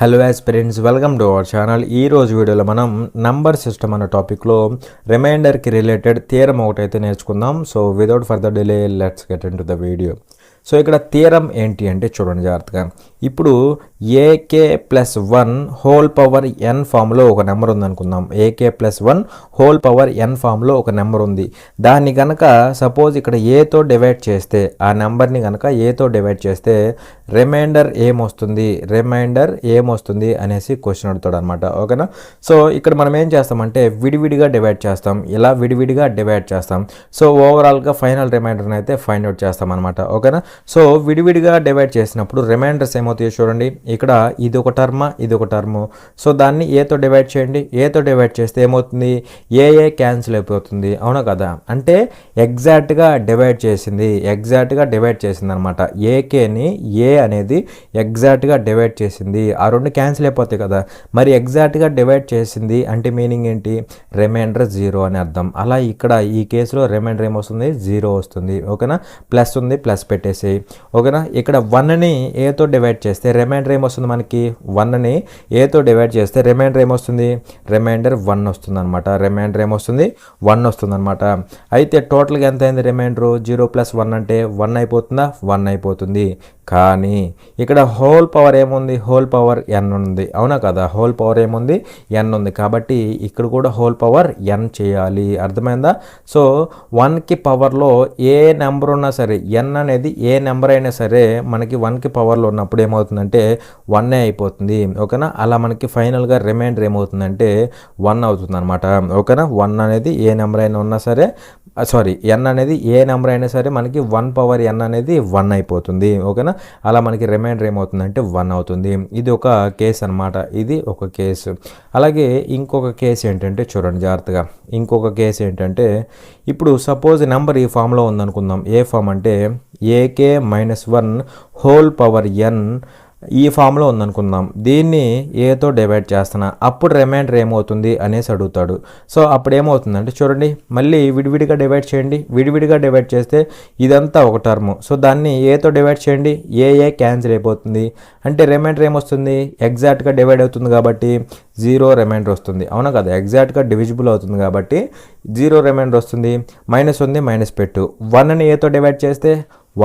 Hello aspirants, welcome to our channel. ఈ రోజు వీడియోలో మనం నంబర్ సిస్టమ్ అనే టాపిక్లో రిమైండర్కి రిలేటెడ్ థియరం ఒకటైతే నేర్చుకుందాం. So without further delay let's get in to the video. So ఇక్కడ థియరం ఏంటి అంటే చూడండి జాగ్రత్తగా. ఇప్పుడు ఏకే ప్లస్ 1 హోల్ పవర్ ఎన్ ఫామ్లో ఒక నెంబర్ ఉంది అనుకుందాం. ఏకే ప్లస్ 1 హోల్ పవర్ ఎన్ ఫామ్లో ఒక నెంబర్ ఉంది. దాన్ని కనుక సపోజ్ ఇక్కడ ఏతో డివైడ్ చేస్తే, ఆ నెంబర్ని కనుక ఏతో డివైడ్ చేస్తే రిమైండర్ ఏమొస్తుంది అనేసి క్వశ్చన్ అడుగుతాడు అనమాట. ఓకేనా. సో ఇక్కడ మనం ఏం చేస్తామంటే విడివిడిగా డివైడ్ చేస్తాం. ఇలా విడివిడిగా డివైడ్ చేస్తాం. సో ఓవరాల్గా ఫైనల్ రిమైండర్ని అయితే ఫైండ్ అవుట్ చేస్తాం అనమాట. ఓకేనా. సో విడివిడిగా డివైడ్ చేసినప్పుడు రిమైండర్స్ ఏమవుతాయో చూడండి. ఇక్కడ ఇది ఒక టర్మ్. సో దాన్ని ఏతో డివైడ్ చేయండి. ఏతో డివైడ్ చేస్తే ఏమవుతుంది, ఏ క్యాన్సిల్ అయిపోతుంది. అవునా కదా. అంటే ఎగ్జాక్ట్గా డివైడ్ చేసింది అనమాట. ఏకేని ఏ అనేది ఎగ్జాక్ట్గా డివైడ్ చేసింది. ఆ రెండు క్యాన్సిల్ అయిపోతాయి కదా. మరి ఎగ్జాక్ట్గా డివైడ్ చేసింది అంటే మీనింగ్ ఏంటి, రిమైండర్ 0 అని అర్థం. అలా ఇక్కడ ఈ కేసులో రిమైండర్ ఏమొస్తుంది, 0 వస్తుంది. ఓకేనా. ప్లస్ ఉంది, ప్లస్ పెట్టేసి. ఓకేనా. ఇక్కడ 1ని ఏతో డివైడ్ చేస్తే రిమైండర్ ఏమొస్తుంది, మనకి 1ని ఏతో డివైడ్ చేస్తే రిమైండర్ ఏమొస్తుంది, రిమైండర్ 1 వస్తుంది అనమాట. రిమైండర్ ఏమొస్తుంది, 1 వస్తుంది అనమాట. అయితే టోటల్గా ఎంత అయింది రిమైండర్, 0 + 1 అంటే 1 అయిపోతుందా, 1 అయిపోతుంది. కానీ ఇక్కడ హోల్ పవర్ ఏముంది, హోల్ పవర్ n ఉంది. అవునా కదా. హోల్ పవర్ ఏముంది, n ఉంది. కాబట్టి ఇక్కడ కూడా హోల్ పవర్ n చేయాలి. అర్థమైందా. సో 1కి పవర్లో ఏ నెంబర్ ఉన్నా సరే, n అనేది ఏ నెంబర్ అయినా సరే మనకి 1కి పవర్లో ఉన్నప్పుడు ఏమవుతుందంటే 1 అయిపోతుంది. ఓకేనా. అలా మనకి ఫైనల్గా రిమైండర్ ఏమవుతుందంటే 1 అవుతుంది అనమాట. ఓకేనా. 1 అనేది ఏ నెంబర్ అయినా ఉన్నా సరే, n అనేది ఏ నెంబర్ అయినా సరే మనకి 1 పవర్ n అనేది 1 అయిపోతుంది. ఓకేనా. అలా మనకి రిమైండర్ ఏమవుతుందంటే 1 అవుతుంది. ఇది ఒక కేసు అనమాట. ఇది ఒక కేసు. అలాగే ఇంకొక కేసు ఏంటంటే చూడండి జాగ్రత్తగా. ఇంకొక కేసు ఏంటంటే ఇప్పుడు సపోజ్ నెంబర్ ఈ ఫామ్లో ఉందనుకుందాం. ఏ ఫామ్ అంటే ఏకే -1 హోల్ పవర్ n ఈ ఫామ్లో ఉందనుకుందాం. దీన్ని ఏతో డివైడ్ చేస్తున్నా, అప్పుడు రిమైండర్ ఏమవుతుంది అనేసి అడుగుతాడు. సో అప్పుడు ఏమవుతుందంటే చూడండి, మళ్ళీ విడివిడిగా డివైడ్ చేయండి. విడివిడిగా డివైడ్ చేస్తే ఇదంతా ఒక టర్మ్. సో దాన్ని ఏతో డివైడ్ చేయండి. ఏ క్యాన్సిల్ అయిపోతుంది. అంటే రిమైండర్ ఏమొస్తుంది, ఎగ్జాక్ట్గా డివైడ్ అవుతుంది కాబట్టి 0 రిమైండర్ వస్తుంది. అవునా కదా. ఎగ్జాక్ట్గా డివిజిబుల్ అవుతుంది కాబట్టి 0 రిమైండర్ వస్తుంది. మైనస్ ఉంది, మైనస్ పెట్టు. 1ని ఏతో డివైడ్ చేస్తే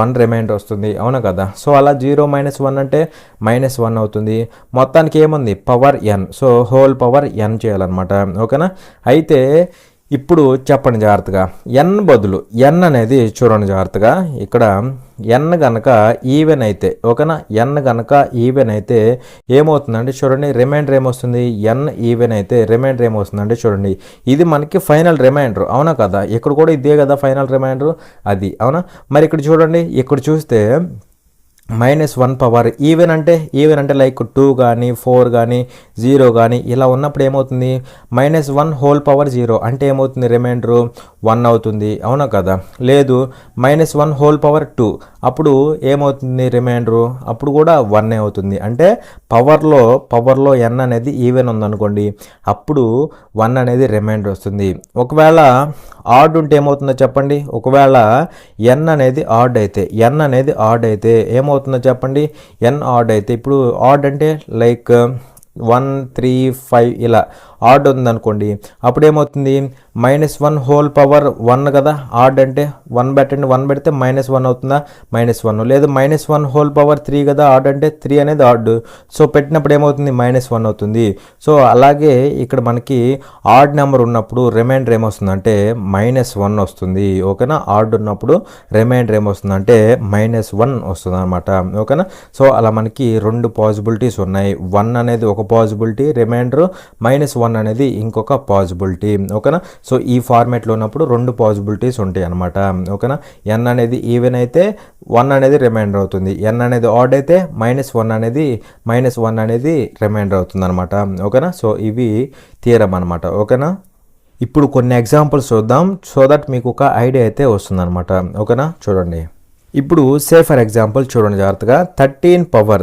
1 రిమైండర్ వస్తుంది. అవునా కదా. సో అలా 0 - 1 అంటే -1 అవుతుంది. మొత్తానికి ఏముంది, power n. So whole power n చేయాలన్నమాట. ఓకేనా. అయితే ఇప్పుడు చెప్పండి జాగ్రత్తగా, n బదులు n అనేది చూడండి జాగ్రత్తగా. ఇక్కడ n కనుక ఈవెన్ అయితే, ఓకేనా, n కనుక ఈవెన్ అయితే ఏమవుతుందంటే చూడండి, రిమైండర్ ఏమొస్తుంది, n ఈవెన్ అయితే రిమైండర్ ఏమొస్తుందంటే చూడండి, ఇది మనకి ఫైనల్ రిమైండర్. అవునా కదా. ఇక్కడ కూడా ఇదే కదా ఫైనల్ రిమైండర్, అది. అవునా. మరి ఇక్కడ చూడండి, ఇక్కడ చూస్తే -1 పవర్ ఈవెన్ అంటే లైక్ 2 కానీ 4 కానీ 0 కానీ ఇలా ఉన్నప్పుడు ఏమవుతుంది, -1 హోల్ పవర్ 0 అంటే ఏమవుతుంది, రిమైండర్ 1 అవుతుంది. అవునా కదా. లేదు -1 హోల్ పవర్ 2 అప్పుడు ఏమవుతుంది రిమైండరు, అప్పుడు కూడా 1 అవుతుంది. అంటే పవర్లో n అనేది ఈవెన్ ఉందనుకోండి, అప్పుడు 1 అనేది రిమైండర్ వస్తుంది. ఒకవేళ ఆడ్ ఉంటే ఏమవుతుందో చెప్పండి. ఒకవేళ n అనేది ఆడ్ అయితే ఏమవుతుందో చెప్పండి. n ఆడ్ అయితే, ఇప్పుడు ఆడ్ అంటే లైక్ 1 3 5 ఇలా ఆడ్ ఉందనుకోండి, అప్పుడు ఏమవుతుంది, -1 హోల్ పవర్ 1 కదా. ఆడ్ అంటే 1 పెట్టండి, 1 పెడితే -1 అవుతుందా, -1. లేదు -1 హోల్ పవర్ 3 కదా. ఆడ్ అంటే 3 అనేది ఆడ్. సో పెట్టినప్పుడు ఏమవుతుంది, -1 అవుతుంది. సో అలాగే ఇక్కడ మనకి ఆడ్ నెంబర్ ఉన్నప్పుడు రిమైండర్ ఏమొస్తుందంటే -1 వస్తుంది. ఓకేనా. ఆడ్ ఉన్నప్పుడు రిమైండర్ ఏమొస్తుందంటే -1 వస్తుంది అనమాట. ఓకేనా. సో అలా మనకి 2 పాసిబిలిటీస్ ఉన్నాయి. 1 అనేది ఒక పాసిబిలిటీ, రిమైండర్ -1 అనేది ఇంకొక పాసిబిలిటీ. ఓకేనా. సో ఈ ఫార్మేట్లో ఉన్నప్పుడు 2 పాసిబిలిటీస్ ఉంటాయి అనమాట. ఓకేనా. n అనేది ఈవెన్ అయితే 1 అనేది రిమైండర్ అవుతుంది. n అనేది ఆడ్ అయితే -1 అనేది రిమైండర్ అవుతుంది అనమాట. ఓకేనా. సో ఇవి థియరం అనమాట. ఓకేనా. ఇప్పుడు కొన్ని ఎగ్జాంపుల్స్ చూద్దాం, సో దట్ మీకు ఒక ఐడియా అయితే వస్తుంది అనమాట. ఓకేనా. చూడండి. ఇప్పుడు సే ఫర్ ఎగ్జాంపుల్ చూడండి జాగ్రత్తగా. 13 పవర్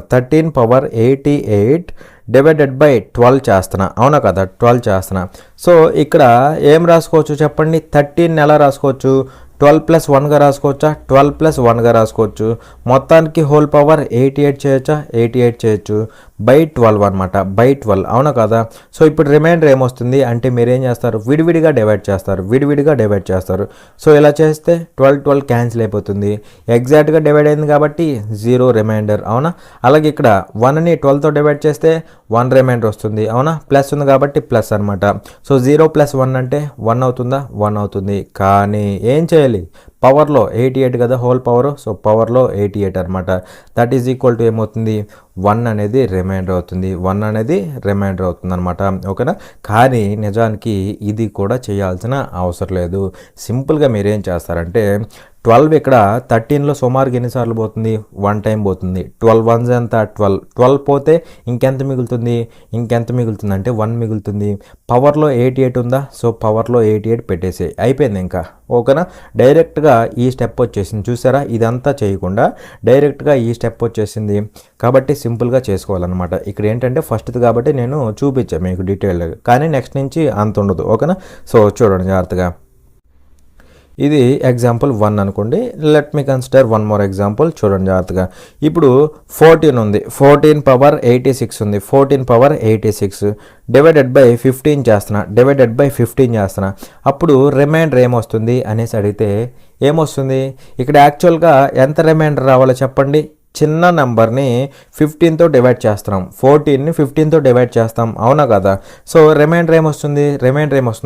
88 డివైడెడ్ బై 12 చేస్తున్నా. అవునా కదా. 12 చేస్తున్నా. సో ఇక్కడ ఏం రాసుకోవచ్చు చెప్పండి, 13 ఎలా రాసుకోవచ్చు, 12+1గా రాసుకోవచ్చా, 12+1గా రాసుకోవచ్చు. మొత్తానికి హోల్ పవర్ 88 చేయొచ్చా, 88 చేయొచ్చు. బై 12 అనమాట, బై 12 అవునా కదా. సో ఇప్పుడు రిమైండర్ ఏమొస్తుంది అంటే మీరు ఏం చేస్తారు, విడివిడిగా డివైడ్ చేస్తారు. సో ఇలా చేస్తే 12 క్యాన్సిల్ అయిపోతుంది. ఎగ్జాక్ట్గా డివైడ్ అయింది కాబట్టి 0 రిమైండర్ అవునా. అలాగే ఇక్కడ 1ని 12తో డివైడ్ చేస్తే 1 రిమైండర్ వస్తుంది అవునా. ప్లస్ ఉంది కాబట్టి ప్లస్ అనమాట. సో 0+1 అంటే 1 అవుతుందా, 1 అవుతుంది. కానీ ఏం చేయాలి, పవర్లో 88 కదా హోల్ పవర్, సో పవర్లో 88 అనమాట. దట్ ఈజ్ ఈక్వల్ టు ఏమవుతుంది, 1 అనేది రిమైండర్ అవుతుంది అనమాట. ఓకేనా. కానీ నిజానికి ఇది కూడా చేయాల్సిన అవసరం లేదు. సింపుల్గా మీరు ఏం చేస్తారంటే 12 ఇక్కడ 13లో సుమారుగా ఎన్నిసార్లు పోతుంది, 1 టైం పోతుంది. 12 1s ఎంత 12 పోతే ఇంకెంత మిగులుతుంది అంటే 1 మిగులుతుంది. పవర్లో 88 ఉందా, సో పవర్లో 88 పెట్టేసి అయిపోయింది ఇంకా. ఓకేనా. డైరెక్ట్గా ఈ స్టెప్ వచ్చేసింది చూసారా, ఇదంతా చేయకుండా డైరెక్ట్గా ఈ స్టెప్ వచ్చేసింది కాబట్టి సింపుల్గా చేసుకోవాలన్నమాట. ఇక్కడ ఏంటంటే ఫస్ట్ది కాబట్టి నేను చూపించాను మీకు డీటెయిల్గా, కానీ నెక్స్ట్ నుంచి అంత ఉండదు. ఓకేనా. సో చూడండి జాగ్రత్తగా. ఇది ఎగ్జాంపుల్ 1 అనుకోండి. Let me consider one more example. చూడండి జాగ్రత్తగా. ఇప్పుడు 14 ఉంది, 14 పవర్ 86 ఉంది, 14 పవర్ 86 డివైడెడ్ బై 15 చేస్తున్నా. అప్పుడు రిమైండర్ ఏమొస్తుంది అనేసి అడిగితే ఏమొస్తుంది, ఇక్కడ యాక్చువల్గా ఎంత రిమైండర్ రావాలో చెప్పండి. చిన్న నెంబర్ని 15తో డివైడ్ చేస్తున్నాం, 14ని 15తో డివైడ్ చేస్తాం అవునా కదా. సో రిమైండర్ ఏమొస్తుంది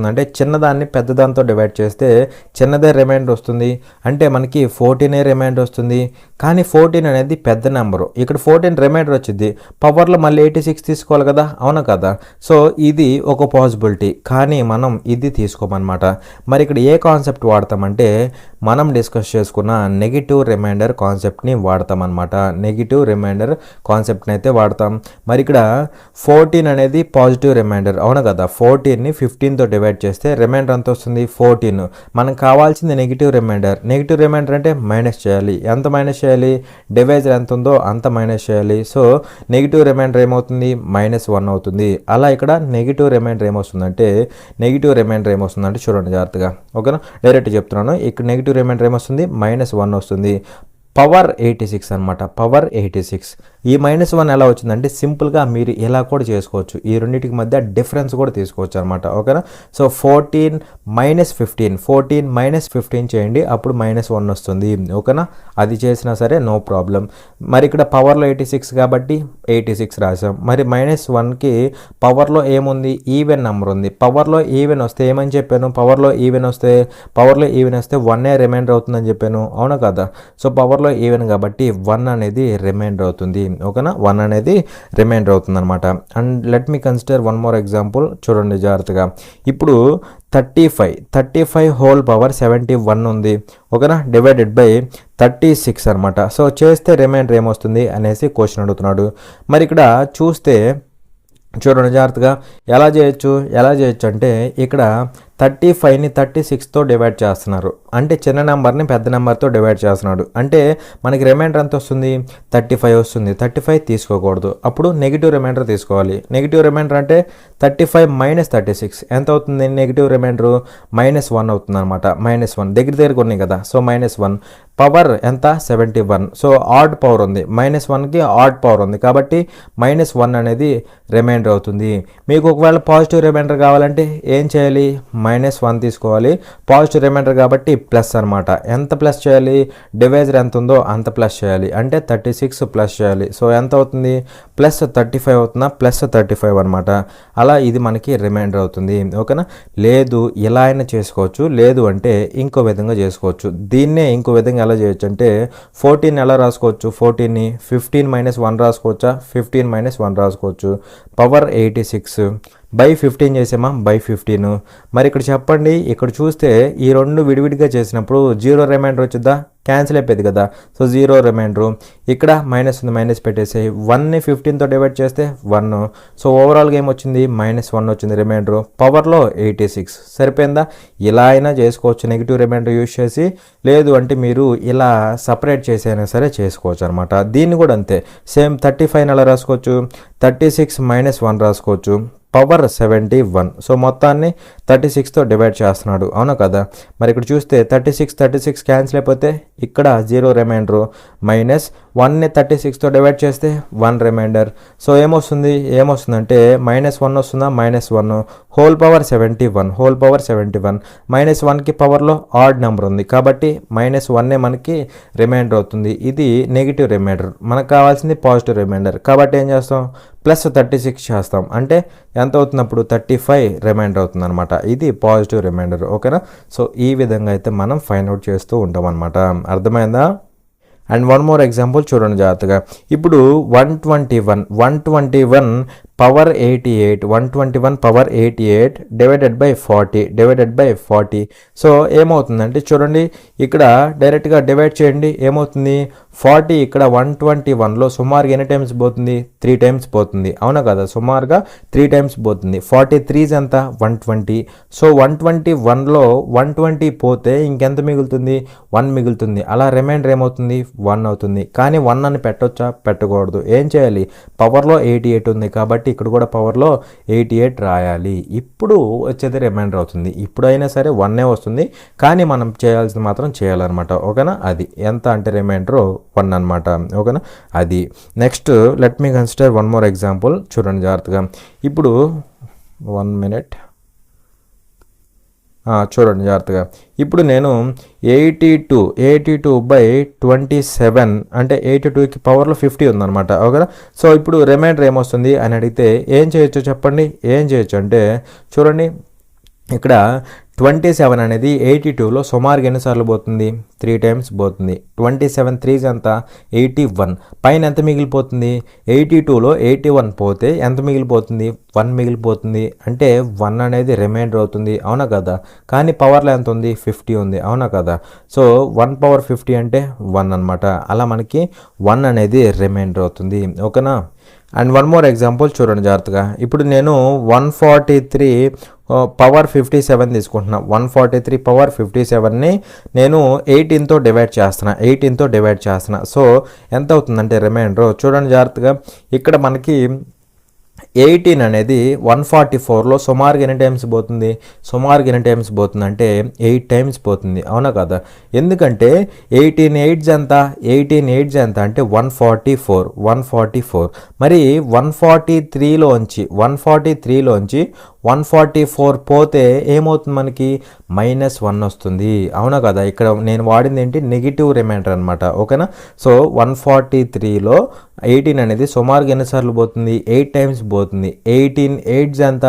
అంటే చిన్నదాన్ని పెద్దదాంతో డివైడ్ చేస్తే చిన్నదే రిమైండర్ వస్తుంది. అంటే మనకి 14 రిమైండర్ వస్తుంది. కానీ 14 అనేది పెద్ద నెంబరు, ఇక్కడ 14 రిమైండర్ వచ్చింది, పవర్లో మళ్ళీ 86 తీసుకోవాలి కదా అవునా కదా. సో ఇది ఒక పాసిబిలిటీ, కానీ మనం ఇది తీసుకోమన్నమాట. మరి ఇక్కడ ఏ కాన్సెప్ట్ వాడతామంటే మనం డిస్కస్ చేసుకున్న నెగిటివ్ రిమైండర్ కాన్సెప్ట్ని వాడతామన్నమాట. నెగిటివ్ రిమైండర్ కాన్సెప్ట్ని అయితే వాడతాం. మరి ఇక్కడ 14 అనేది పాజిటివ్ రిమైండర్ అవునా కదా. 14ని 15తో డివైడ్ చేస్తే రిమైండర్ ఎంత వస్తుంది, 14. మనకు కావాల్సింది నెగిటివ్ రిమైండర్ అంటే మైనస్ చేయాలి. ఎంత మైనస్ చేయాలి, డివైజర్ ఎంత ఉందో అంత మైనస్ చేయాలి. సో నెగిటివ్ రిమైండర్ ఏమవుతుంది, -1 అవుతుంది. అలా ఇక్కడ నెగిటివ్ రిమైండర్ ఏమొస్తుందంటే చూడండి జాగ్రత్తగా. ఓకేనా, డైరెక్ట్ చెప్తున్నాను. ఇక్కడ నెగిటివ్ రిమైండర్ ఏమొస్తుంది, -1 వస్తుంది. పవర్ 86 అనమాట, పవర్ 86. ఈ -1 ఎలా వచ్చిందంటే సింపుల్గా మీరు ఇలా కూడా చేసుకోవచ్చు, ఈ రెండింటికి మధ్య డిఫరెన్స్ కూడా తీసుకోవచ్చు అనమాట. ఓకేనా. సో 14 -15 చేయండి, అప్పుడు -1 వస్తుంది. ఓకేనా, అది చేసినా సరే నో ప్రాబ్లం. మరి ఇక్కడ పవర్లో 86 కాబట్టి 86 రాసాం. మరి -1కి పవర్లో ఏముంది, ఈవెన్ నెంబర్ ఉంది. పవర్లో ఈవెన్ వస్తే ఏమని చెప్పాను, పవర్లో ఈవెన్ వస్తే 1 రిమైండర్ అవుతుందని చెప్పాను అవునా కదా. సో పవర్లో ఈవెన్ కాబట్టి 1 అనేది రిమైండర్ అవుతుంది. ఓకేనా, 1 అనేది రిమైండర్ అవుతుంది అనమాట. And let me consider one more example. చూడండి జాగ్రత్తగా. ఇప్పుడు 35 హోల్ పవర్ 71 ఉంది. ఓకేనా, డివైడెడ్ బై 36 అనమాట. సో చేస్తే రిమైండర్ ఏమొస్తుంది అనేసి క్వశ్చన్ అడుగుతున్నాడు. మరి ఇక్కడ చూస్తే చూడండి జాగ్రత్తగా ఎలా చేయొచ్చు అంటే ఇక్కడ 35ని 36తో డివైడ్ చేస్తున్నారు, అంటే చిన్న నెంబర్ని పెద్ద నెంబర్తో డివైడ్ చేస్తున్నాడు. అంటే మనకి రిమైండర్ ఎంత వస్తుంది, 35 వస్తుంది. 35 తీసుకోకూడదు, అప్పుడు నెగిటివ్ రిమైండర్ తీసుకోవాలి. నెగిటివ్ రిమైండర్ అంటే 35 - 36 ఎంత అవుతుంది, నెగిటివ్ రిమైండర్ -1 అవుతుంది అనమాట. -1 దగ్గర ఉన్నాయి కదా, సో -1. పవర్ ఎంత, 71. సో ఆడ్ పవర్ ఉంది, -1కి ఆడ్ పవర్ ఉంది కాబట్టి -1 అనేది రిమైండర్ అవుతుంది. మీకు ఒకవేళ పాజిటివ్ రిమైండర్ కావాలంటే ఏం చేయాలి, -1 తీసుకోవాలి. పాజిటివ్ రిమైండర్ కాబట్టి ప్లస్ అనమాట. ఎంత ప్లస్ చేయాలి, డివైజర్ ఎంత ఉందో అంత ప్లస్ చేయాలి, అంటే 36 ప్లస్ చేయాలి. సో ఎంత అవుతుంది, +35 అవుతుందా, +35 అనమాట. అలా ఇది మనకి రిమైండర్ అవుతుంది. ఓకేనా. లేదు ఇలా అయినా చేసుకోవచ్చు, లేదు అంటే ఇంకో విధంగా చేసుకోవచ్చు. దీన్నే ఇంకో విధంగా ఎలా చేయొచ్చు అంటే 14 ఎలా రాసుకోవచ్చు, 14ని 15 - 1 రాసుకోవచ్చా, 15 - 1 రాసుకోవచ్చు. పవర్ 86 బై 15 చేసామా, బై 15. మరి ఇక్కడ చెప్పండి, ఇక్కడ చూస్తే ఈ రెండు విడివిడిగా చేసినప్పుడు 0 రిమైండర్ వచ్చిద్దా, క్యాన్సిల్ అయిపోయింది కదా. So 0 reminder. ఇక్కడ మైనస్ ఉంది, మైనస్ పెట్టేసాయి. 1ని 15తో డివైడ్ చేస్తే 1. సో ఓవరాల్గా ఏమొచ్చింది, -1 వచ్చింది రిమైండరు. పవర్లో 86 సరిపోయిందా. ఇలా అయినా చేసుకోవచ్చు నెగిటివ్ రిమైండర్ యూజ్ చేసి, లేదు అంటే మీరు ఇలా సపరేట్ చేసి అయినా సరే చేసుకోవచ్చు అనమాట. దీన్ని కూడా అంతే సేమ్ 35 ఎలా రాసుకోవచ్చు, 36 - 1 రాసుకోవచ్చు. పవర్ 71. సో మొత్తాన్ని 36తో డివైడ్ చేస్తున్నాడు, అవునా కదా. మరి ఇక్కడ చూస్తే 36 క్యాన్సిల్ అయిపోతే ఇక్కడ 0 రిమైండర్, మైనస్ 1ని 36తో డివైడ్ చేస్తే 1 రిమైండర్. సో ఏమొస్తుందంటే -1 వస్తుందా, -1 హోల్ పవర్ 71 -1కి పవర్లో ఆడ్ నెంబర్ ఉంది కాబట్టి -1 మనకి రిమైండర్ అవుతుంది. ఇది నెగిటివ్ రిమైండర్, మనకు కావాల్సింది పాజిటివ్ రిమైండర్ కాబట్టి ఏం చేస్తాం, +36 చేస్తాం, అంటే ఎంత అవుతున్నప్పుడు 35 రిమైండర్ అవుతుంది అనమాట. ఇది పాజిటివ్ రిమైండర్, ఓకేనా. సో ఈ విధంగా అయితే మనం ఫైండ్ అవుట్ చేస్తూ ఉంటాం అనమాట, అర్థమైందా. అండ్ వన్ మోర్ ఎగ్జాంపుల్ చూడండి జాగ్రత్తగా. ఇప్పుడు 121 పవర్ 88 డివైడెడ్ బై 40. సో ఏమవుతుందంటే చూడండి, ఇక్కడ డైరెక్ట్గా డివైడ్ చేయండి, ఏమవుతుంది 40 ఇక్కడ 121లో సుమారుగా ఎన్ని టైమ్స్ పోతుంది, 3 టైమ్స్ పోతుంది, అవునా కదా. సుమారుగా 3 టైమ్స్ పోతుంది. 43 ఎంత, 120. సో 121లో 120 పోతే ఇంకెంత మిగులుతుంది, 1 మిగులుతుంది. అలా రిమైండర్ ఏమవుతుంది, 1 అవుతుంది. కానీ 1 అని పెట్టొచ్చా, పెట్టకూడదు. ఏం చేయాలి, పవర్లో 88 ఉంది కాబట్టి ఇక్కడ కూడా పవర్లో 88 రాయాలి. ఇప్పుడు వచ్చేది రిమైండర్ అవుతుంది. ఇప్పుడు అయినా సరే 1 వస్తుంది, కానీ మనం చేయాల్సింది మాత్రం చేయాలన్నమాట, ఓకేనా. అది ఎంత అంటే రిమైండర్ 1 అనమాట, ఓకేనా. అది next let me consider one more example, చూడండి జాగ్రత్తగా. ఇప్పుడు 1 minute చూడండి జాగ్రత్తగా. ఇప్పుడు నేను 82/27 అంటే 82కి పవర్లో 50 ఉందన్నమాట, ఓకేనా. సో ఇప్పుడు రిమైండర్ ఏమొస్తుంది అని అడిగితే ఏం చేయొచ్చు చెప్పండి, ఏం చేయొచ్చు అంటే చూడండి, ఇక్కడ 27 అనేది 82లో సుమారుగా ఎన్నిసార్లు పోతుంది, 3 టైమ్స్ పోతుంది. 27 3 ఎంత, 81. పైన ఎంత మిగిలిపోతుంది, 82లో 81 పోతే ఎంత మిగిలిపోతుంది, 1 మిగిలిపోతుంది. అంటే 1 అనేది రిమైండర్ అవుతుంది, అవునా కదా. కానీ పవర్లో ఎంత ఉంది, 50 ఉంది, అవునా కదా. సో 1 పవర్ 50 అంటే 1 అనమాట. అలా మనకి 1 అనేది రిమైండర్ అవుతుంది, ఓకేనా. అండ్ వన్ మోర్ ఎగ్జాంపుల్ చూడండి జాగ్రత్తగా. ఇప్పుడు నేను 143 పవర్ 57 తీసుకుంటున్నా. 143 పవర్ 57ని నేను 18తో డివైడ్ చేస్తున్నా. సో ఎంత అవుతుందంటే రిమైండర్ చూడండి జాగ్రత్తగా. ఇక్కడ మనకి 18 అనేది 144లో సుమారుగా ఎన్ని టైమ్స్ పోతుంది, అంటే 8 టైమ్స్ పోతుంది, అవునా కదా. ఎందుకంటే 18 8s ఎంత అంటే 144. మరి 143లోంచి 144 పోతే ఏమవుతుంది మనకి, -1 వస్తుంది, అవునా కదా. ఇక్కడ నేను వాడింది ఏంటి, నెగిటివ్ రిమైండర్ అనమాట, ఓకేనా. సో 143లో 18 అనేది సుమారుగా ఎన్నిసార్లు పోతుంది, 8 టైమ్స్ పోతుంది. 18 8s ఎంత,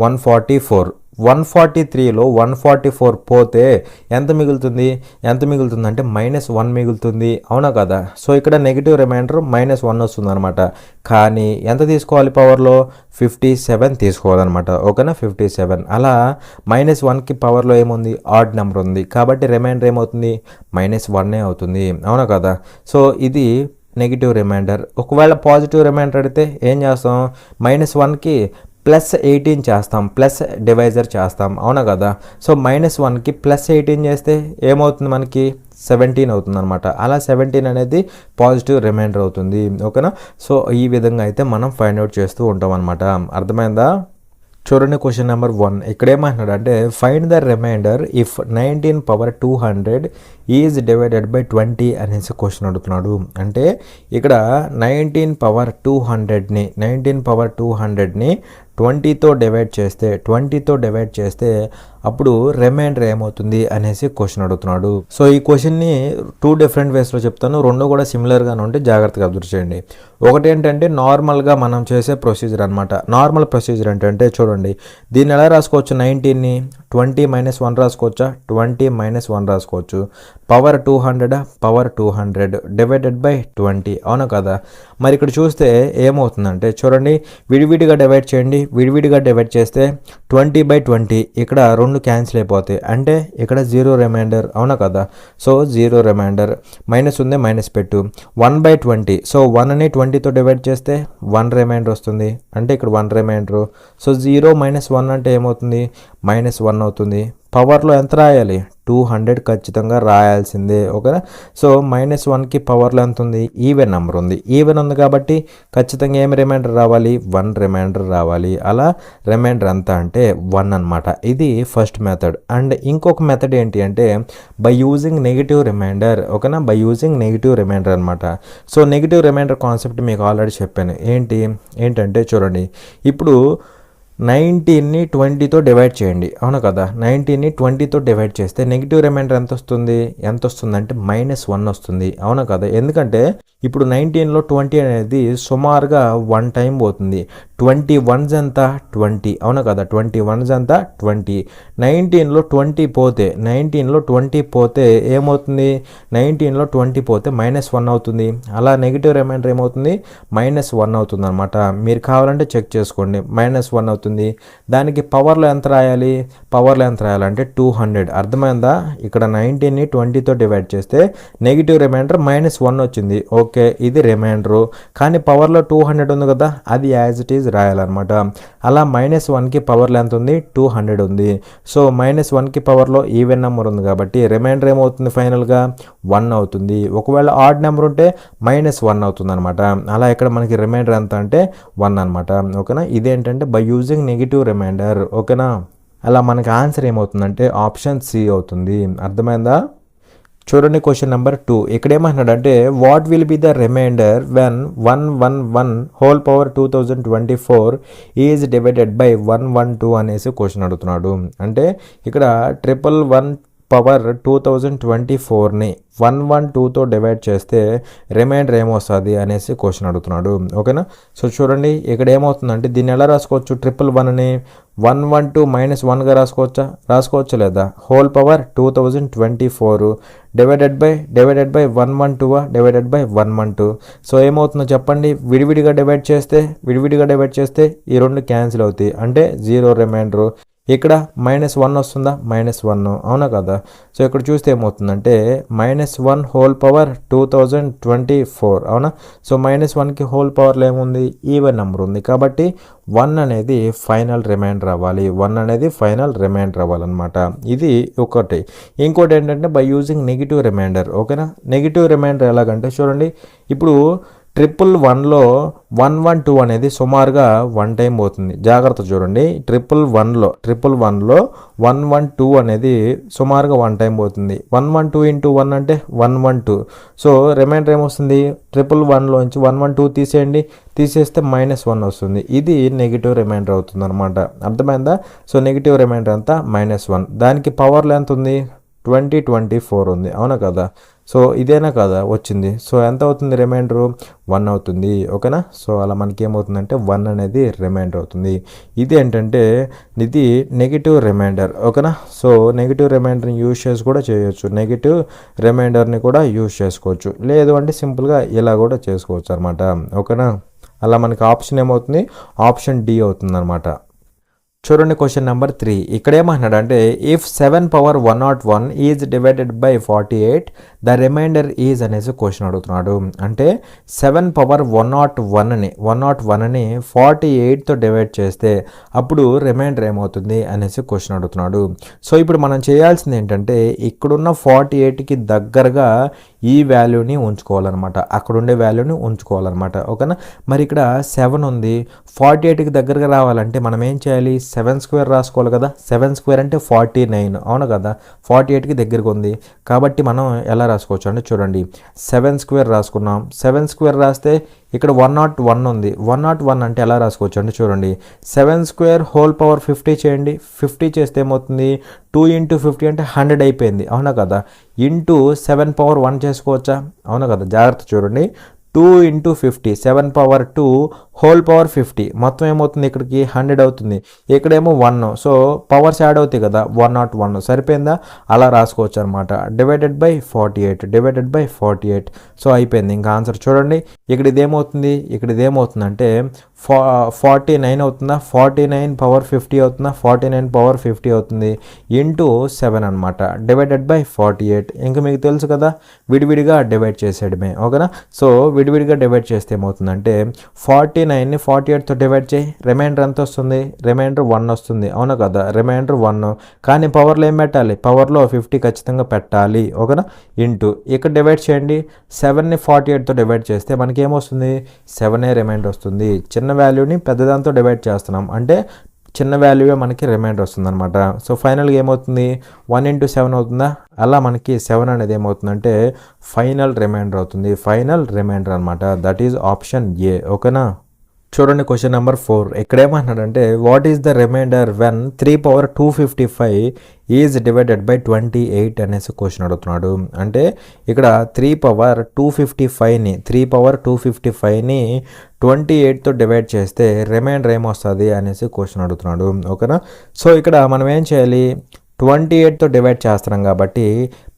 144. 143లో 144 పోతే ఎంత మిగులుతుంది అంటే -1 మిగులుతుంది, అవునా కదా. సో ఇక్కడ నెగిటివ్ రిమైండర్ -1 వస్తుంది అనమాట. కానీ ఎంత తీసుకోవాలి, పవర్లో 57 తీసుకోవాలన్నమాట, ఓకేనా. 57. అలా -1కి పవర్లో ఏముంది, ఆడ్ నెంబర్ ఉంది కాబట్టి రిమైండర్ ఏమవుతుంది, -1 అవుతుంది, అవునా కదా. సో ఇది నెగిటివ్ రిమైండర్. ఒకవేళ పాజిటివ్ రిమైండర్ అడిగితే ఏం చేస్తాం, -1కి +18 చేస్తాం, ప్లస్ డివైజర్ చేస్తాం, అవునా కదా. సో -1కి +18 చేస్తే ఏమవుతుంది మనకి, 17 అవుతుంది అనమాట. అలా 17 అనేది పాజిటివ్ రిమైండర్ అవుతుంది, ఓకేనా. సో ఈ విధంగా అయితే మనం ఫైండ్ అవుట్ చేస్తూ ఉంటాం అనమాట, అర్థమైందా. చూడండి క్వశ్చన్ నెంబర్ 1. ఇక్కడ ఏమంటున్నాడు అంటే find the remainder if 19 power 200 is divided by 20 అనేసి క్వశ్చన్ అడుగుతున్నాడు. అంటే ఇక్కడ 19 పవర్ 200ని 20తో డివైడ్ చేస్తే అప్పుడు రిమైండర్ ఏమవుతుంది అనేసి క్వశ్చన్ అడుగుతున్నాడు. సో ఈ క్వశ్చన్ని 2 డిఫరెంట్ వేస్లో చెప్తాను, 2 కూడా సిమిలర్గానే ఉంటే జాగ్రత్తగా అబ్జర్వ్ చేయండి. ఒకటి ఏంటంటే నార్మల్గా మనం చేసే ప్రొసీజర్ అనమాట. నార్మల్ ప్రొసీజర్ ఏంటంటే చూడండి, దీన్ని ఎలా రాసుకోవచ్చు, 19ని 20 - 1 రాసుకోవచ్చా, 20 - 1 రాసుకోవచ్చు. పవర్ 200 డివైడెడ్ బై 20, అవునా కదా. మరి ఇక్కడ చూస్తే ఏమవుతుందంటే చూడండి, విడివిడిగా డివైడ్ చేయండి. విడివిడిగా డివైడ్ చేస్తే 20/20 ఇక్కడ 2 క్యాన్సిల్ అయిపోతాయి, అంటే ఇక్కడ 0 రిమైండర్, అవునా కదా. సో 0 రిమైండర్, మైనస్ ఉంది మైనస్ పెట్టు. 1/20, సో 1ని 20తో డివైడ్ చేస్తే 1 రిమైండర్ వస్తుంది, అంటే ఇక్కడ 1 రిమైండర్. సో 0 - 1 అంటే ఏమవుతుంది, -1 అవుతుంది. పవర్లో ఎంత రాయాలి, 200 ఖచ్చితంగా రాయాల్సిందే. ఓకేనా. సో -1కి పవర్లో ఎంత ఉంది, ఈవెన్ నెంబర్ ఉంది. ఈవెన్ ఉంది కాబట్టి ఖచ్చితంగా ఏం రిమైండర్ రావాలి, 1 రిమైండర్ రావాలి. అలా రిమైండర్ ఎంత అంటే 1 అనమాట. ఇది ఫస్ట్ మెథడ్. అండ్ ఇంకొక మెథడ్ ఏంటి అంటే బై యూజింగ్ నెగిటివ్ రిమైండర్. ఓకేనా, బై యూజింగ్ నెగిటివ్ రిమైండర్ అనమాట. సో నెగిటివ్ రిమైండర్ కాన్సెప్ట్ మీకు ఆల్రెడీ చెప్పాను. ఏంటంటే చూడండి, ఇప్పుడు 19ని 20తో డివైడ్ చేయండి. అవును కదా, 19ని 20తో డివైడ్ చేస్తే నెగిటివ్ రిమైండర్ ఎంత వస్తుంది అంటే -1 వస్తుంది. అవును కదా, ఎందుకంటే ఇప్పుడు 19లో 20 అనేది సుమారుగా 1 టైం పోతుంది. 20 వన్స్ ఎంత 20. అవును కదా, 20 వన్స్ ఎంత 20. 19లో 20 పోతే ఏమవుతుంది, 19లో 20 పోతే -1 అవుతుంది. అలా నెగిటివ్ రిమైండర్ ఏమవుతుంది, -1 అవుతుంది అనమాట. మీరు కావాలంటే చెక్ చేసుకోండి, -1 అవుతుంది. దానికి పవర్లో ఎంత రాయాలంటే 200. అర్థమైందా, ఇక్కడ 19ని 20తో డివైడ్ చేస్తే నెగిటివ్ రిమైండర్ -1 వచ్చింది. ఓకే, ఇది రిమైండరు. కానీ పవర్లో 200 ఉంది కదా, అది యాజ్ ఇట్ ఈజ్ రాయాలన్నమాట. అలా -1కి పవర్లో ఎంత ఉంది, 200 ఉంది. సో -1కి పవర్లో ఈవెన్ నెంబర్ ఉంది కాబట్టి రిమైండర్ ఏమవుతుంది, ఫైనల్గా 1 అవుతుంది. ఒకవేళ ఆడ్ నెంబర్ ఉంటే -1 అవుతుంది అనమాట. అలా ఇక్కడ మనకి రిమైండర్ ఎంత అంటే 1 అనమాట. ఓకేనా, ఇదేంటంటే బై యూజింగ్ నెగిటివ్ రిమైండర్. ఓకేనా, అలా మనకి ఆన్సర్ ఏమవుతుందంటే ఆప్షన్ సి అవుతుంది. అర్థమైందా. చూడండి క్వశ్చన్ నెంబర్ 2. ఇక్కడ ఏమంటున్నాడంటే what will be the remainder when 111 whole power 2024 is divided by 112 అనేసి క్వశ్చన్ అడుగుతున్నాడు. అంటే ఇక్కడ 111 పవర్ 2024ని 112తో డివైడ్ చేస్తే రిమైండర్ ఏమొస్తుంది అనేసి క్వశ్చన్ అడుగుతున్నాడు. ఓకేనా. సో చూడండి ఇక్కడ ఏమవుతుందంటే దీన్ని ఎలా రాసుకోవచ్చు, 111ని 112 -1గా రాసుకోవచ్చా లేదా, whole power 2024 divided by 112 divided by 112. So ఏమవుతుందో చెప్పండి, విడివిడిగా డివైడ్ చేస్తే ఈ రెండు క్యాన్సిల్ అవుతాయి, అంటే 0 రిమైండరు. ఇక్కడ -1 వస్తుందా, -1. అవునా కదా. సో ఇక్కడ చూస్తే ఏమవుతుందంటే -1 హోల్ పవర్ 2024. అవునా. సో -1కి హోల్ పవర్లో ఏముంది, ఈవెన్ నెంబర్ ఉంది కాబట్టి 1 అనేది ఫైనల్ రిమైండర్ అవ్వాలన్నమాట. ఇది ఒకటి. ఇంకోటి ఏంటంటే బై యూజింగ్ నెగిటివ్ రిమైండర్. ఓకేనా, నెగిటివ్ రిమైండర్ ఎలాగంటే చూడండి, ఇప్పుడు 111లో 112 అనేది సుమారుగా 1 టైం పోతుంది. జాగ్రత్త చూడండి, 111లో 112 అనేది సుమారుగా 1 టైం పోతుంది. 112 × 1 అంటే 112. సో రిమైండర్ ఏమొస్తుంది, 111లోంచి 112 తీసేస్తే -1 వస్తుంది. ఇది నెగిటివ్ రిమైండర్ అవుతుంది అనమాట. అర్థమైందా. సో నెగిటివ్ రిమైండర్ అంతా -1. దానికి పవర్లో ఎంత ఉంది, 2024 ఉంది. అవునా కదా. సో ఇదేనా కదా వచ్చింది. సో ఎంత అవుతుంది రిమైండరు, 1 అవుతుంది. ఓకేనా. సో అలా మనకి ఏమవుతుందంటే 1 అనేది రిమైండర్ అవుతుంది. ఇది ఏంటంటే ఇది నెగిటివ్ రిమైండర్. ఓకేనా. సో నెగిటివ్ రిమైండర్ని యూజ్ చేసి కూడా చేయొచ్చు, లేదు అంటే సింపుల్గా ఇలా కూడా చేసుకోవచ్చు అనమాట. ఓకేనా. అలా మనకి ఆప్షన్ ఏమవుతుంది, ఆప్షన్ డి అవుతుంది అనమాట. చూడండి క్వశ్చన్ నెంబర్ 3. ఇక్కడ ఏమంటున్నాడంటే if 7 power 101 is divided by 48 the remainder is అనేసి క్వశ్చన్ అడుగుతున్నాడు. అంటే 7 పవర్ 101ని 48తో డివైడ్ చేస్తే అప్పుడు రిమైండర్ ఏమవుతుంది అనేసి క్వశ్చన్ అడుగుతున్నాడు. సో ఇప్పుడు మనం చేయాల్సింది ఏంటంటే ఇక్కడున్న 48కి దగ్గరగా ఈ వాల్యూని ఉంచుకోవాలన్నమాట, అక్కడుండే వాల్యూని ఉంచుకోవాలన్నమాట. ఓకేనా. మరి ఇక్కడ 7 ఉంది, 48కి దగ్గరగా రావాలంటే మనం ఏం చేయాలి, 7² రాసుకోవాలి కదా. 7² అంటే 49. అవును కదా, 48కి దగ్గరగా ఉంది కాబట్టి మనం ఎలా రాసుకోవచ్చు అంటే చూడండి, 7² రాసుకున్నాం. 7² రాస్తే ఇక్కడ 101 ఉంది. 101 అంటే ఎలా రాసుకోవచ్చు అంటే చూడండి, 7² హోల్ పవర్ 50 చేయండి. 50 చేస్తే ఏమవుతుంది, 2 × 50 అంటే 100 అయిపోయింది. అవునా కదా. ఇంటూ 7 పవర్ 1 చేసుకోవచ్చా, అవునా కదా. జాగ్రత్త చూడండి, 2 × 50 7 పవర్ 2 హోల్ పవర్ 50 మొత్తం ఏమవుతుంది, ఇక్కడికి 100 అవుతుంది. ఇక్కడేమో 1. సో పవర్స్ యాడ్ అవుతాయి కదా, 101 సరిపోయిందా. అలా రాసుకోవచ్చు అనమాట. Divided by 48. సో అయిపోయింది ఇంకా ఆన్సర్. చూడండి ఇక్కడ ఇదేమవుతుంది, అంటే 49 అవుతుందా, 49 పవర్ 50 అవుతుందా, 49 పవర్ 50 అవుతుంది ఇంటూ 7 అనమాట, డివైడెడ్ బై 48. ఇంకా మీకు తెలుసు కదా, విడివిడిగా డివైడ్ చేసేయడమే. ఓకేనా. సో విడివిడిగా డివైడ్ చేస్తే ఏమవుతుందంటే 49 29ని 48తో డివైడ్ చేయి, రిమైండర్ ఎంత వస్తుంది? రిమైండర్ 1 వస్తుంది, అవునా కదా? రిమైండర్ 1. కానీ పవర్లో ఏం పెట్టాలి? పవర్లో 50 ఖచ్చితంగా పెట్టాలి, ఓకేనా? ఇంటూ ఇక్కడ డివైడ్ చేయండి. 7ని 48తో డివైడ్ చేస్తే మనకి ఏమొస్తుంది? 7 రిమైండర్ వస్తుంది. చిన్న వాల్యూని పెద్దదాంతో డివైడ్ చేస్తున్నాం అంటే చిన్న వాల్యూవే మనకి రిమైండర్ వస్తుంది అనమాట. సో ఫైనల్గా ఏమవుతుంది? 1 × 7 అవుతుందా? అలా మనకి 7 అనేది ఏమవుతుందంటే ఫైనల్ రిమైండర్ అవుతుంది. ఫైనల్ రిమైండర్ అనమాట. దట్ ఈజ్ ఆప్షన్ ఏ, ఓకేనా? చూడండి క్వశ్చన్ నెంబర్ 4. ఇక్కడ ఏమన్నాడంటే what is the remainder when 3/255 is divided by 28 అనేసి క్వశ్చన్ అడుగుతున్నాడు. అంటే ఇక్కడ 3/255ని 28తో డివైడ్ చేస్తే రిమైండర్ ఏమొస్తుంది అనేసి క్వశ్చన్ అడుగుతున్నాడు, ఓకేనా? సో ఇక్కడ మనం ఏం చేయాలి? 28తో డివైడ్ చేస్తున్నాం కాబట్టి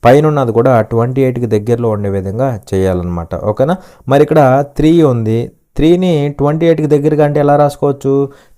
పైన ఉన్నది కూడా 28కి దగ్గరలో ఉండే విధంగా చేయాలన్నమాట, ఓకేనా? మరి ఇక్కడ 3 ఉంది. 3ని 28కి దగ్గరగా అంటే ఎలా రాసుకోవచ్చు?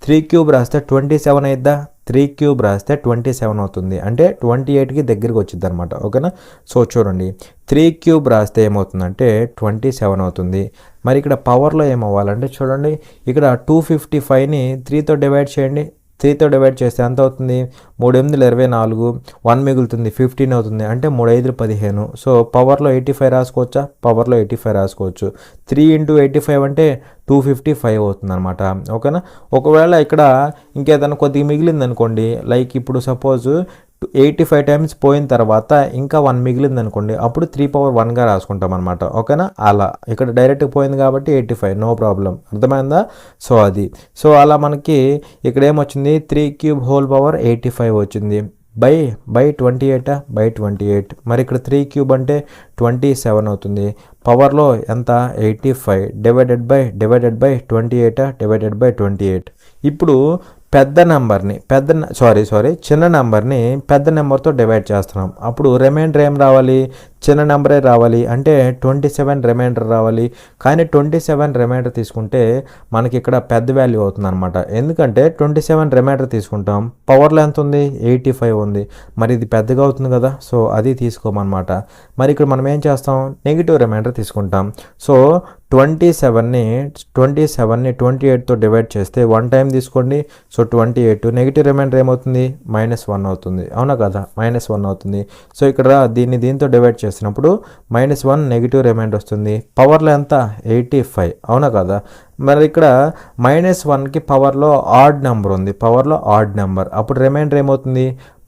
3³ రాస్తే 27 అయిద్దా? 3³ రాస్తే 27 అవుతుంది. అంటే 28కి దగ్గరికి వచ్చింది అనమాట, ఓకేనా? సో చూడండి 3³ రాస్తే ఏమవుతుందంటే 27 అవుతుంది. మరి ఇక్కడ పవర్లో ఏమవ్వాలంటే చూడండి ఇక్కడ 255ని 3తో డివైడ్ చేయండి. 3తో డివైడ్ చేస్తే ఎంత అవుతుంది? 3 × 8 = 24, 1 మిగులుతుంది, 15 అవుతుంది. అంటే 3 × 5 = 15. సో పవర్లో 85 రాసుకోవచ్చా? పవర్లో 85 రాసుకోవచ్చు. 3 × 85 అంటే 255 అవుతుంది అనమాట, ఓకేనా? ఒకవేళ ఇక్కడ ఇంకేదైనా కొద్దిగా మిగిలింది అనుకోండి, లైక్ ఇప్పుడు సపోజ్ 85 టైమ్స్ పోయిన తర్వాత ఇంకా 1 మిగిలింది అనుకోండి, అప్పుడు 3/1గా రాసుకుంటాం అనమాట, ఓకేనా? అలా ఇక్కడ డైరెక్ట్ పోయింది కాబట్టి 85, నో ప్రాబ్లం. అర్థమైందా? సో అది సో అలా మనకి ఇక్కడ ఏమొచ్చింది? 3³ 85 వచ్చింది. By 28 by 28. మరి ఇక్కడ 3³ అంటే 27 అవుతుంది. పవర్లో ఎంత? 85 డివైడెడ్ బై 28 డివైడెడ్ బై 28. ఇప్పుడు పెద్ద నెంబర్ని చిన్న నెంబర్ని పెద్ద నెంబర్తో డివైడ్ చేస్తున్నాం. అప్పుడు రిమైండర్ ఏం రావాలి? చిన్న నెంబరే రావాలి. అంటే 27 రిమైండర్ రావాలి. కానీ 27 రిమైండర్ తీసుకుంటే మనకి ఇక్కడ పెద్ద వాల్యూ అవుతుంది అనమాట. ఎందుకంటే 27 రిమైండర్ తీసుకుంటాం. పవర్లో ఎంత ఉంది? 85 ఉంది. మరి ఇది పెద్దగా అవుతుంది కదా, సో అది తీసుకోమన్నమాట. మరి ఇక్కడ మనం ఏం చేస్తాం? నెగిటివ్ రిమైండర్ తీసుకుంటాం. సో 27ని 28తో డివైడ్ చేస్తే 1 టైం తీసుకోండి. సో 28 నెగిటివ్ రిమైండర్ ఏమవుతుంది? -1 అవుతుంది, అవునా కదా? -1 అవుతుంది. సో ఇక్కడ దీంతో డివైడ్ చేసినప్పుడు -1 నెగిటివ్ రిమైండర్ వస్తుంది. పవర్లో ఎంత? 85, అవునా కదా? మరి ఇక్కడ -1కి పవర్లో ఆడ్ నెంబర్ ఉంది. పవర్లో ఆడ్ నెంబర్, అప్పుడు రిమైండర్ ఏమవుతుంది?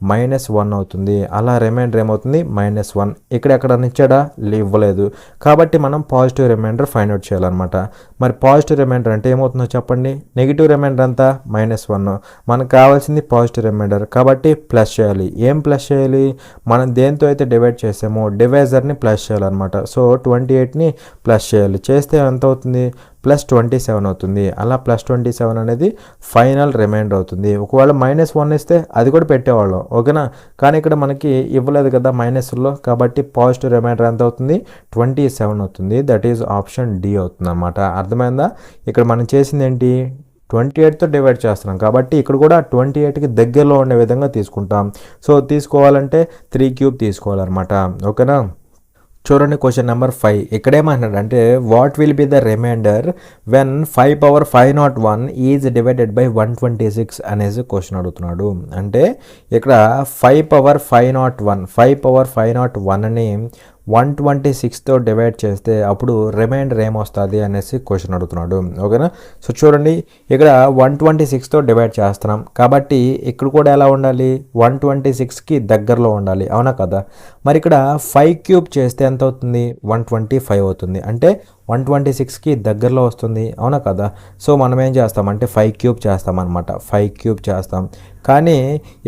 -1 అవుతుంది. అలా రిమైండర్ ఏమవుతుంది? -1. ఇక్కడ ఎక్కడన్నా ఇచ్చాడా? ఇవ్వలేదు. కాబట్టి మనం పాజిటివ్ రిమైండర్ ఫైండ్ అవుట్ చేయాలన్నమాట. మరి పాజిటివ్ రిమైండర్ అంటే ఏమవుతుందో చెప్పండి. నెగిటివ్ రిమైండర్ అంతా -1. మనకు కావాల్సింది పాజిటివ్ రిమైండర్ కాబట్టి ప్లస్ చేయాలి. ఏం ప్లస్ చేయాలి? మనం దేంతో అయితే డివైడ్ చేసామో డివైజర్ని ప్లస్ చేయాలన్నమాట. సో 28ని ప్లస్ చేయాలి. చేస్తే ఎంత అవుతుంది? +27 అవుతుంది. అలా +27 అనేది ఫైనల్ రిమైండర్ అవుతుంది. ఒకవేళ -1 ఇస్తే అది కూడా పెట్టేవాళ్ళం, ఓకేనా? కానీ ఇక్కడ మనకి ఇవ్వలేదు కదా మైనస్లో, కాబట్టి పాజిటివ్ రిమైండర్ ఎంత అవుతుంది? 27 అవుతుంది. దట్ ఈజ్ ఆప్షన్ డి అవుతుంది అన్నమాట. అర్థమైందా? ఇక్కడ మనం చేసింది ఏంటి? 28తో డివైడ్ చేస్తున్నాం కాబట్టి ఇక్కడ కూడా 28కి దగ్గరలో ఉండే విధంగా తీసుకుంటాం. సో తీసుకోవాలంటే 3³ తీసుకోవాలన్నమాట, ఓకేనా? చూడండి క్వశ్చన్ నెంబర్ 5. ఇక్కడ ఏమంటున్నాడంటే what will be the remainder when 5/501 is divided by 126 అనేసి క్వశ్చన్ అడుగుతున్నాడు. అంటే ఇక్కడ 5/501ని 126తో డివైడ్ చేస్తే అప్పుడు రిమైండర్ ఏమొస్తుంది అనేసి క్వశ్చన్ అడుగుతున్నాడు, ఓకేనా? సో చూడండి ఇక్కడ 126తో డివైడ్ చేస్తున్నాం కాబట్టి ఇక్కడ కూడా ఎలా ఉండాలి? 126కి దగ్గరలో ఉండాలి, అవునా కదా? మరి ఇక్కడ 5³ చేస్తే ఎంత అవుతుంది? 125 అవుతుంది. అంటే 126కి దగ్గరలో వస్తుంది, అవునా కదా? సో మనం ఏం చేస్తామంటే 5³ చేస్తామన్నమాట. 5³ చేస్తాం. కానీ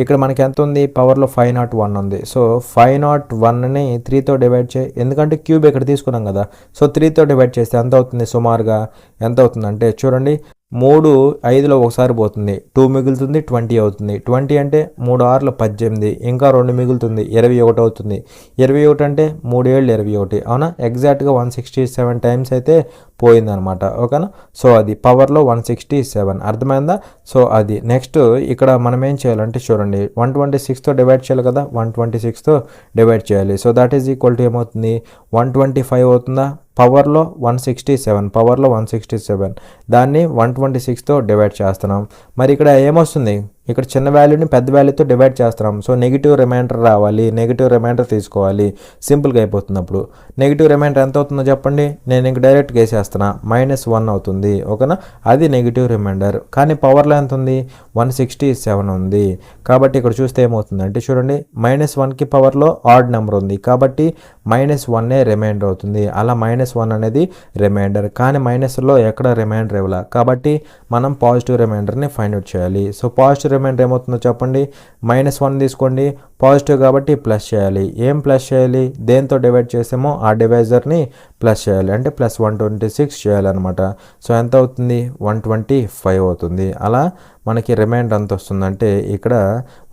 ఇక్కడ మనకి ఎంత ఉంది? పవర్లో 501 ఉంది. సో 501ని 3తో డివైడ్ చేయి, ఎందుకంటే క్యూబ్ ఇక్కడ తీసుకున్నాం కదా. సో 3తో డివైడ్ చేస్తే ఎంత అవుతుంది? సుమారుగా ఎంత అవుతుందంటే చూడండి 3 5లో ఒకసారి పోతుంది, 2 మిగులుతుంది, 20 అవుతుంది. 20 అంటే 3 6లు 18, ఇంకా 2 మిగులుతుంది, 21 అవుతుంది. 21 అంటే 3 7 21, అవునా? ఎగ్జాక్ట్గా 167 టైమ్స్ అయితే పోయిందనమాట, ఓకేనా? సో అది పవర్లో 167. అర్థమైందా? సో అది నెక్స్ట్ ఇక్కడ మనం ఏం చేయాలంటే చూడండి 126తో డివైడ్ చేయాలి కదా, 126తో డివైడ్ చేయాలి. So that is equal to ఏమవుతుంది? 125 అవుతుందా? పవర్లో 167 దాన్ని 126తో డివైడ్ చేస్తున్నాం. మరి ఇక్కడ ఏమొస్తుంది, ఇక్కడ చిన్న వాల్యూని పెద్ద వాల్యూతో డివైడ్ చేస్తున్నాం. సో నెగిటివ్ రిమైండర్ రావాలి, నెగిటివ్ రిమైండర్ తీసుకోవాలి. సింపుల్గా అయిపోతుంది. అప్పుడు నెగిటివ్ రిమైండర్ ఎంత అవుతుందో చెప్పండి. నేను ఇంక డైరెక్ట్గా వేసేస్తున్నా, -1 అవుతుంది. ఓకేనా, అది నెగిటివ్ రిమైండర్. కానీ పవర్లో ఎంత ఉంది, 167 ఉంది. కాబట్టి ఇక్కడ చూస్తే ఏమవుతుంది అంటే చూడండి, -1కి పవర్లో ఆడ్ నెంబర్ ఉంది కాబట్టి -1 రిమైండర్ అవుతుంది. అలా -1 అనేది రిమైండర్. కానీ మైనస్లో ఎక్కడ రిమైండర్ ఇవ్వాల కాబట్టి మనం పాజిటివ్ రిమైండర్ని ఫైండ్ అవుట్ చేయాలి. సో పాజిటివ్ రిమైండర్ ఏమవుతుందో చెప్పండి, -1 తీసుకోండి, పాజిటివ్ కాబట్టి ప్లస్ చేయాలి. ఏం ప్లస్ చేయాలి, దేంతో డివైడ్ చేసామో ఆ డివైజర్ని ప్లస్ చేయాలి, అంటే +126 చేయాలన్నమాట. సో ఎంత అవుతుంది, 125 అవుతుంది. అలా మనకి రిమైండర్ ఎంత వస్తుందంటే ఇక్కడ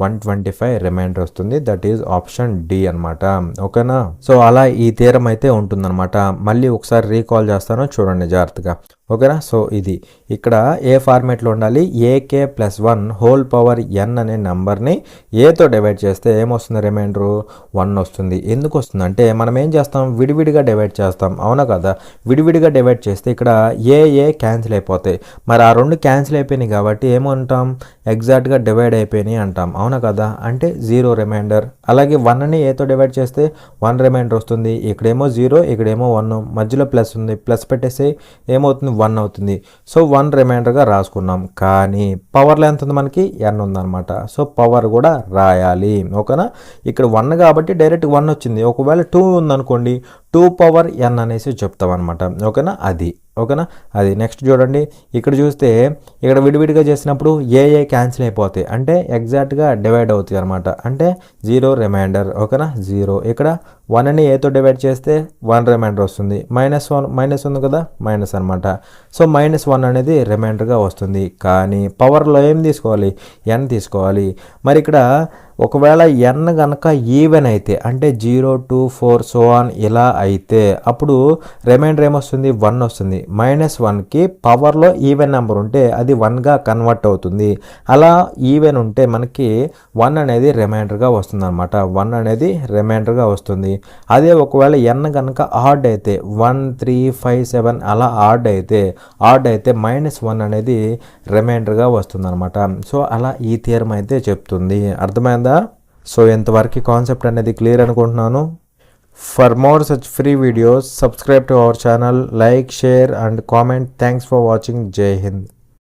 125 రిమైండర్ వస్తుంది. దట్ ఈజ్ ఆప్షన్ డి అనమాట. ఓకేనా, సో అలా ఈ థియరం అయితే ఉంటుందన్నమాట. మళ్ళీ ఒకసారి రీకాల్ చేస్తాను, చూడండి జాగ్రత్తగా. ఓకేనా, సో ఇది ఇక్కడ ఏ ఫార్మేట్లో ఉండాలి, AK+1 హోల్ పవర్ n అనే నెంబర్ని ఏతో డివైడ్ చేస్తే ఏమొస్తుంది, రిమైండరు 1 వస్తుంది. ఎందుకు వస్తుంది అంటే మనం ఏం చేస్తాం, విడివిడిగా డివైడ్ చేస్తాం, అవునా కదా. విడివిడిగా డివైడ్ చేస్తే ఇక్కడ ఏ క్యాన్సిల్ అయిపోతాయి. మరి ఆ రెండు క్యాన్సిల్ అయిపోయినాయి కాబట్టి ఏమంటాం, ఎగ్జాక్ట్గా డివైడ్ అయిపోయినాయి అంటాం, అవునా కదా. అంటే 0 రిమైండర్. అలాగే 1ని ఏతో డివైడ్ చేస్తే 1 రిమైండర్ వస్తుంది. ఇక్కడేమో 0, ఇక్కడేమో 1, మధ్యలో ప్లస్ ఉంది, ప్లస్ పెట్టేస్తే ఏమవుతుంది, 1 అవుతుంది. సో 1 రిమైండర్గా రాసుకున్నాం. కానీ పవర్లో ఎంత ఉంది, మనకి n ఉందన్నమాట. సో పవర్ కూడా రాయాలి. ఓకేనా, ఇక్కడ 1 కాబట్టి డైరెక్ట్ 1 వచ్చింది. ఒకవేళ 2 ఉందనుకోండి, 2 పవర్ n అనేసి చెప్తాం అనమాట. ఓకేనా, అది ఓకేనా, అది నెక్స్ట్ చూడండి. ఇక్కడ చూస్తే ఇక్కడ విడివిడిగా చేసినప్పుడు ఏ క్యాన్సిల్ అయిపోతాయి, అంటే ఎగ్జాక్ట్గా డివైడ్ అవుతాయి అనమాట. అంటే 0 రిమైండర్. ఓకేనా, 0. ఇక్కడ 1ని ఏతో డివైడ్ చేస్తే 1 రిమైండర్ వస్తుంది. మైనస్ ఉంది కదా, మైనస్ అనమాట. సో -1 అనేది రిమైండర్గా వస్తుంది. కానీ పవర్లో ఏం తీసుకోవాలి, n తీసుకోవాలి. మరి ఇక్కడ ఒకవేళ n కనుక ఈవెన్ అయితే, అంటే 0 2 4 సో ఆన్ ఇలా అయితే అప్పుడు రిమైండర్ ఏమొస్తుంది, 1 వస్తుంది. -1కి పవర్లో ఈవెన్ నెంబర్ ఉంటే అది 1గా కన్వర్ట్ అవుతుంది. అలా ఈవెన్ ఉంటే మనకి 1 అనేది రిమైండర్గా వస్తుంది అనమాట. 1 అనేది రిమైండర్గా వస్తుంది. అదే ఒకవేళ n కనుక ఆడ్ అయితే 1 3 5 7 అలా ఆడ్ అయితే -1 అనేది రిమైండర్గా వస్తుంది అనమాట. సో అలా ఈ థియరం అయితే చెప్తుంది. అర్థమైందా? సో ఇంతవరకు కాన్సెప్ట్ అనేది క్లియర్ అనుకుంటున్నాను. For more such free videos, subscribe to our channel, like, share and comment. Thanks for watching. Jai Hind.